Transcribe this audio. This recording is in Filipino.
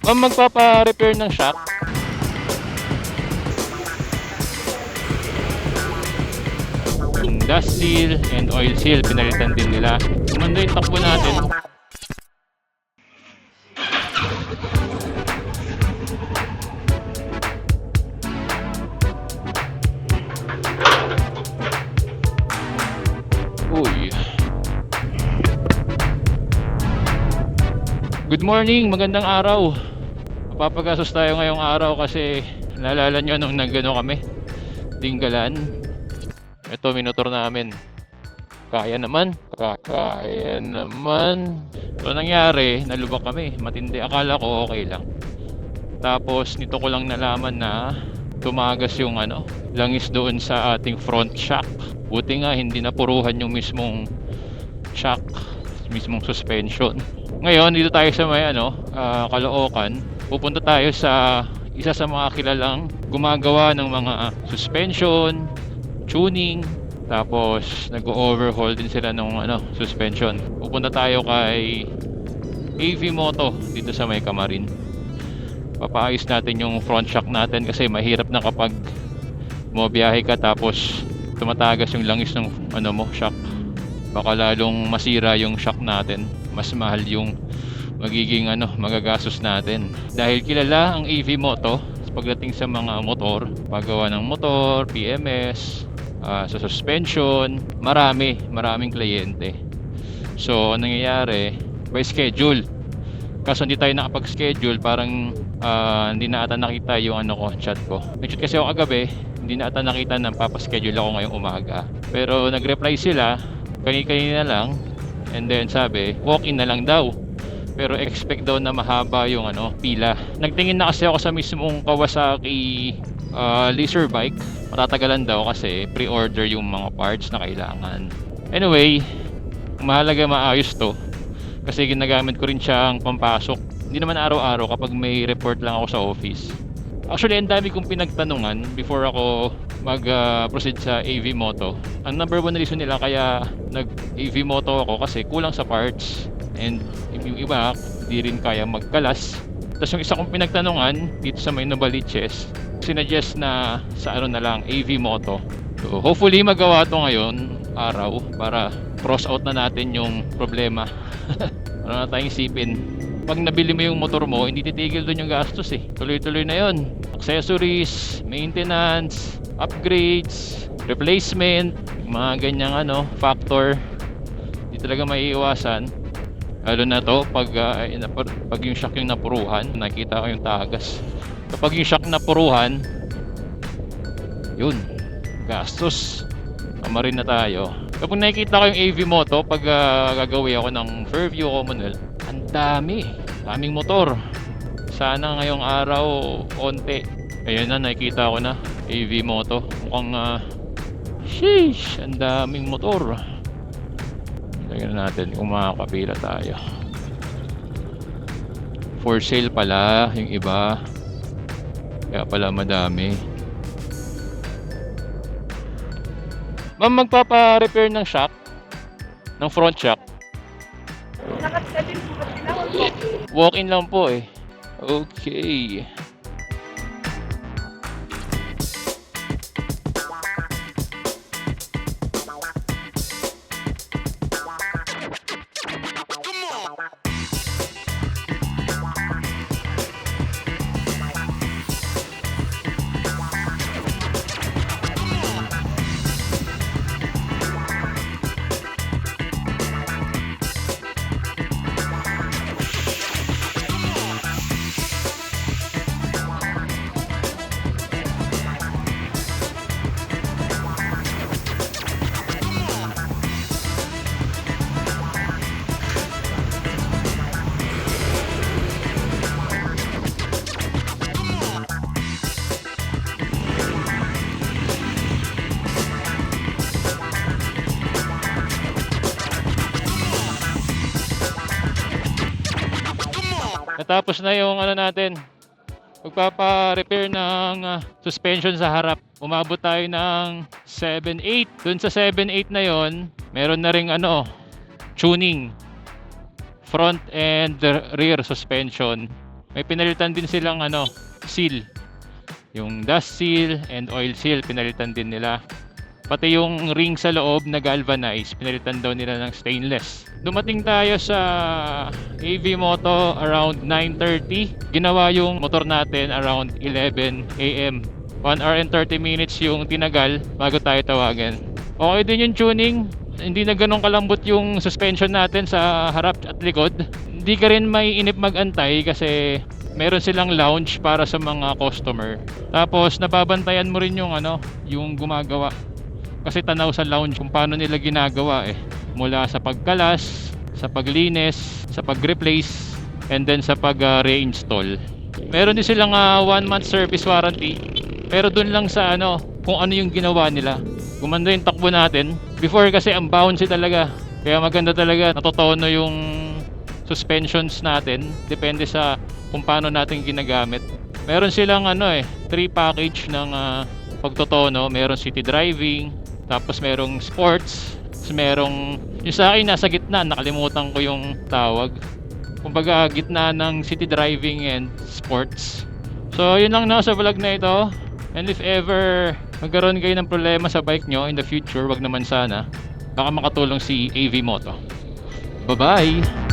Ma'am, magpapa-repair ng shock. Dust seal and oil seal, pinalitan din nila. Kumanda yung takbo natin. Uy. Good morning, magandang araw. Mapapagastos tayo ngayong araw kasi naalala nyo nung nagano kami, Dinggalan. Ito minotor namin. Kaya naman. So nangyari, nalubak kami. Matindi. Akala ko okay lang. Tapos nito ko lang nalaman na tumagas yung langis doon sa ating front shock. Buti nga hindi napuruhan yung mismong shock, mismong suspension. Ngayon dito tayo sa may Caloocan. Pupunta tayo sa isa sa mga kilalang gumagawa ng mga suspension, tuning, tapos nag-overhaul din sila ng suspension. Pupunta tayo kay AV Moto dito sa may Camarin. Papaayos natin yung front shock natin kasi mahirap na kapag bumabiyahe ka tapos tumatagas yung langis ng shock. Baka lalong masira yung shock natin. Mas mahal yung magiging magagastos natin. Dahil kilala ang AV Moto pagdating sa mga motor, paggawa ng motor, PMS, sa suspension, maraming kliyente. So anong nangyayari, by schedule. Kaso hindi tayo nakapag-schedule, parang hindi na ata nakita yung chat ko. Nag-chat kasi ako kagabi, hindi na ata nakita na papaschedule ako ngayong umaga. Pero nag-reply sila kanina lang, and then sabi walk-in na lang daw, pero expect daw na mahaba yung pila. Nagtingin na kasi ako sa mismong Kawasaki laser bike. Matatagalan daw kasi pre-order yung mga parts na kailangan. Anyway, mahalaga maayos to kasi ginagamit ko rin siyang pampasok. Hindi naman araw-araw, kapag may report lang ako sa office. Actually, ang dami kong pinagtanungan before ako mag-proceed sa AV Moto. Ang number one reason nila kaya nag-AV Moto ako kasi kulang sa parts, and yung iba hindi rin kaya magkalas. Tapos yung isa kong pinagtanungan dito sa may Novaliches, sinuggest na sa na lang, AV Moto. So hopefully magawa to ngayon araw para cross out na natin yung problema. Ano na tayong isipin. Pag nabili mo yung motor mo, hindi titigil doon yung gastos eh. Tuloy-tuloy na yon. Accessories, maintenance, upgrades, replacement, mga ganyang factor. Hindi talaga maiiwasan. Lalo na to pag yung shock yung napuruhan, nakita ko yung tagas. Kapag yung shock napuruhan, yun, gastos. Kamarin na tayo. Kapag nakikita ko yung AV Moto, pag gagawin ako ng Fairview Commonwealth, ang daming motor. Sana ngayong araw konti. Ayun na, nakikita ko na AV Moto. Mukhang sheesh, ang daming motor. Tingnan natin kung makakapila tayo. For sale pala yung iba, kaya pala madami. Ma'am, magpapa-repair ng shock, ng front shock. Walk-in lang po eh. Okay. Natapos na yung natin, magpapa-repair ng suspension sa harap. Umabot tayo ng 7.8. Dun sa 7.8 na yon, meron na ring tuning front and rear suspension. May pinalitan din silang seal. Yung dust seal and oil seal pinalitan din nila. Pati yung ring sa loob na galvanized, pinalitan daw nila ng stainless. Dumating tayo sa AV Moto around 9:30. Ginawa yung motor natin around 11 AM. 1 hour and 30 minutes yung tinagal bago tayo tawagan. Okay din yung tuning. Hindi na ganun kalambot yung suspension natin sa harap at likod. Hindi ka rin may inip magantay kasi meron silang lounge para sa mga customer. Tapos nababantayan mo rin yung yung gumagawa. Kasi tanaw sa lounge kung paano nila ginagawa mula sa pagkalas, sa paglinis, sa pag-replace, and then sa pag-reinstall. Meron din silang 1 month service warranty. Pero dun lang sa kung ano yung ginawa nila. Gumanda yung takbo natin. Before kasi ang bouncy talaga. Kaya maganda talaga, natutono yung suspensions natin. Depende sa kung paano natin ginagamit. Meron silang 3 package ng pagtotono. Meron city driving, tapos merong sports, tapos merong yung sa akin nasa gitna, nakalimutan ko yung tawag. Kumbaga gitna ng city driving and sports. So yun lang sa vlog na ito. And if ever magkaroon kayo ng problema sa bike nyo in the future, wag naman sana, baka makatulong si AV Moto. Bye bye.